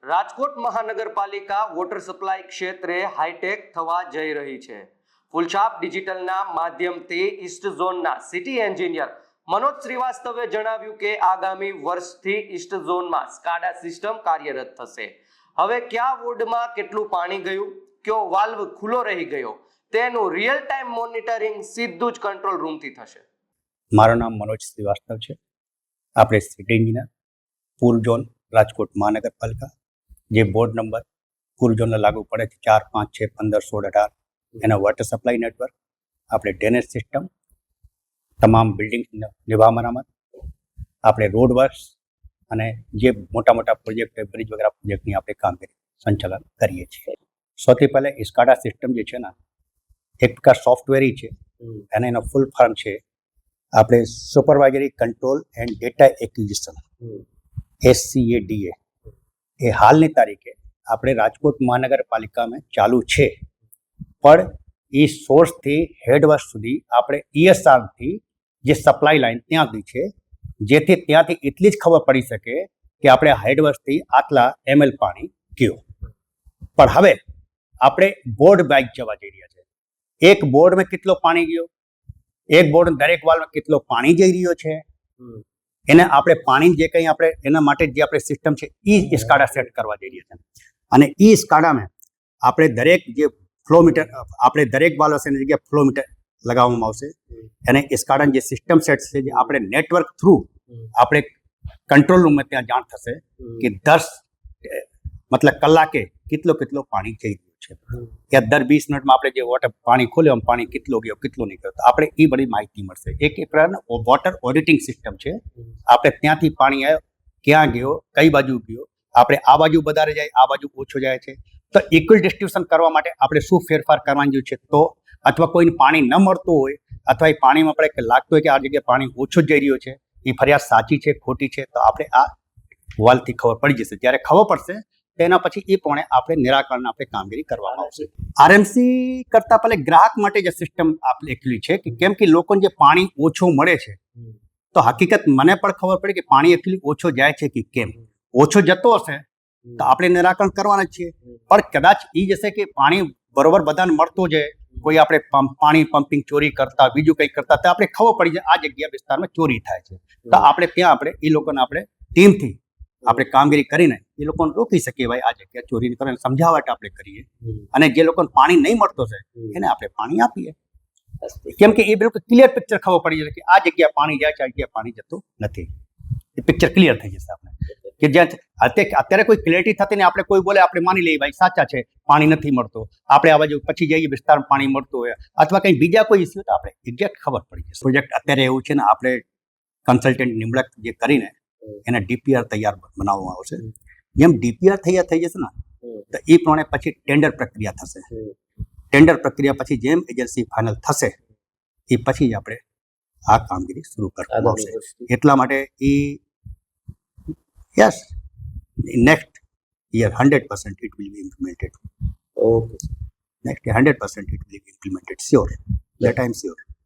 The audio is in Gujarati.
રાજકોટ મહાનગરપાલિકા વોટર સપ્લાય ક્ષેત્રે હાઈટેક થવા જઈ રહી છે. ફૂલછાપ ડિજિટલના માધ્યમથી ઈસ્ટ ઝોનના સિટી એન્જિનિયર મનોજ શ્રીવાસ્તવે જણાવ્યું કે આગામી વર્ષથી ઈસ્ટ ઝોનમાં સ્કાડા સિસ્ટમ કાર્યરત થશે. હવે કયા વોર્ડમાં કેટલું પાણી ગયું, કયો વાલ્વ ખુલ્લો રહી ગયો, તેનું રિયલ ટાઈમ મોનિટરિંગ સીધું જ કંટ્રોલ રૂમથી થશે. મારું નામ મનોજ શ્રીવાસ્તવ છે. આપણે સિટી એન્જિનિયર પૂર ઝોન રાજકોટ મહાનગરપાલિકા, જે બોર્ડ નંબર પૂર ઝોનને લાગુ પડે છે 4, 5, 6, 15, 16, 18 એના વોટર સપ્લાય નેટવર્ક, આપણે ડ્રેનેજ સિસ્ટમ, તમામ બિલ્ડિંગ નિભાવ મરામત, આપણે રોડ વર્ક્સ અને જે મોટા મોટા પ્રોજેક્ટ બ્રિજ વગેરે પ્રોજેક્ટની આપણે કામગીરી સંચાલન કરીએ છીએ. સૌથી પહેલાં સ્કાડા સિસ્ટમ જે છે ને એક પ્રકાર સોફ્ટવેર છે અને એનો ફૂલ ફોર્મ છે આપણે supervisory control and data acquisition SCADA. એ હાલની તારીખે આપણે રાજકોટ મહાનગરપાલિકામાં ચાલુ છે, પણ એ સોર્સથી હેડવર્ક સુધી આપણે ESRથી જે સપ્લાય લાઈન ત્યાં સુધી છે, જેથી ત્યાંથી એટલી જ ખબર પડી શકે કે આપણે હેડવર્કથી આટલા ml પાણી ગયું. પણ હવે આપણે બોર્ડ બાઇક જવા જઈ રહ્યા છે. એક બોર્ડમાં કેટલો પાણી ગયો, એક બોર્ડ દરેક વાલમાં કેટલો પાણી જઈ રહ્યો છે, એને આપણે પાણી જે કંઈ આપણે એના માટે જે આપણે સિસ્ટમ છે એ સ્કાડા સેટ કરવા જઈ રહ્યા છે. અને એ સ્કાડામાં આપણે દરેક જે ફ્લો મીટર આપણે દરેક વાલ્વ હશે એની જગ્યાએ ફ્લો મીટર લગાવવામાં આવશે. અને સ્કાડાની જે સિસ્ટમ સેટ છે જે આપણે નેટવર્ક થ્રુ આપણે કંટ્રોલ રૂમમાં ત્યાં જાણ થશે કે 10 મતલબ કલાકે કેટલો પાણી જઈ રહ્યું છે, કે દર 20 મિનિટમાં આપણે જે વોટર પાણી ખોલ્યું પાણી કેટલો ગયો કેટલો નહીં ગયો, તો આપણે એ બધી માહિતી મળશે. એક પ્રકારનું વોટર ઓડિટિંગ સિસ્ટમ છે. આપણે ત્યાંથી પાણી આવ્યો, ક્યાં ગયો, કઈ બાજુ ગયો, આપણે આ બાજુ વધારે જાય, આ બાજુ ઓછો જાય છે, તો ઇક્વલ ડિસ્ટ્રીબ્યુશન કરવા માટે આપણે શું ફેરફાર કરવાની જરૂર છે. તો અથવા કોઈને પાણી ન મળતું હોય અથવા એ પાણીમાં આપણે લાગતું હોય કે આ જગ્યાએ પાણી ઓછું જઈ રહ્યું છે, એ ફરિયાદ સાચી છે ખોટી છે, તો આપણે આ વાલથી ખબર પડી જશે. જ્યારે ખબર પડશે તેના પછી એ પ્રમાણે આપણે નિરાકરણ આપણે કામગીરી કરવામાં આવશે. RMC કરતાં પહેલા ગ્રાહક માટે જે સિસ્ટમ આપણે એકલી છે કે કેમ કે લોકોને જે પાણી ઓછું મળે છે, તો હકીકત મને પણ ખબર પડી કે પાણી એકલી ઓછો જાય છે કે કેમ. ઓછો જતો હશે તો આપણે નિરાકરણ કરવાના જ છીએ, પણ કદાચ એ જશે કે પાણી બરોબર બધાને મળતું જાય, કોઈ આપણે પાણી પમ્પિંગ ચોરી કરતા બીજું કંઈક કરતા, તો આપણે ખબર પડી જાય આ જગ્યા વિસ્તારમાં ચોરી થાય છે, તો આપણે ત્યાં આપણે એ લોકોને આપણે ટીમથી આપણે કામગીરી કરીને એ લોકોને રોકી શકીએ. ભાઈ આ જગ્યા ચોરી કરીને સમજાવટ આપણે કરીએ અને જે લોકોને પાણી નહીં મળતો છે એને આપણે પાણી આપીએ. કેમ કે એ બિલકુલ ક્લિયર પિક્ચર ખબર પડી જશે કે આ જગ્યા પાણી જાય છે, આ જગ્યા પાણી જતું નથી. એ પિક્ચર ક્લિયર થઈ જશે આપણે કે જ્યાં અત્યારે કોઈ ક્લિયરિટી થતી ને આપણે કોઈ બોલે આપણે માની લઈએ ભાઈ સાચા છે પાણી નથી મળતો, આપણે આ બાજુ પછી જઈએ વિસ્તારમાં પાણી મળતું હોય અથવા કંઈ બીજા કોઈ ઇસ્યુ તો આપણે એક્ઝેક્ટ ખબર પડી જશે. પ્રોજેક્ટ અત્યારે એવું છે ને આપણે કન્સલ્ટન્ટ નિમણૂક જે કરીને એને DPR તૈયાર બનાવવામાં આવશે. જેમ DPR તૈયાર થઈ જશે ને તો એ પ્રમાણે પછી ટેન્ડર પ્રક્રિયા થશે. ટેન્ડર પ્રક્રિયા પછી જેમ એજન્સી ફાઇનલ થશે એ પછી જ આપણે આ કામગીરી શરૂ કરવામાં આવશે. એટલા માટે એ yes next year 100% it will be implemented. Okay. Next year 100% it will be implemented. Sure. That I am sure.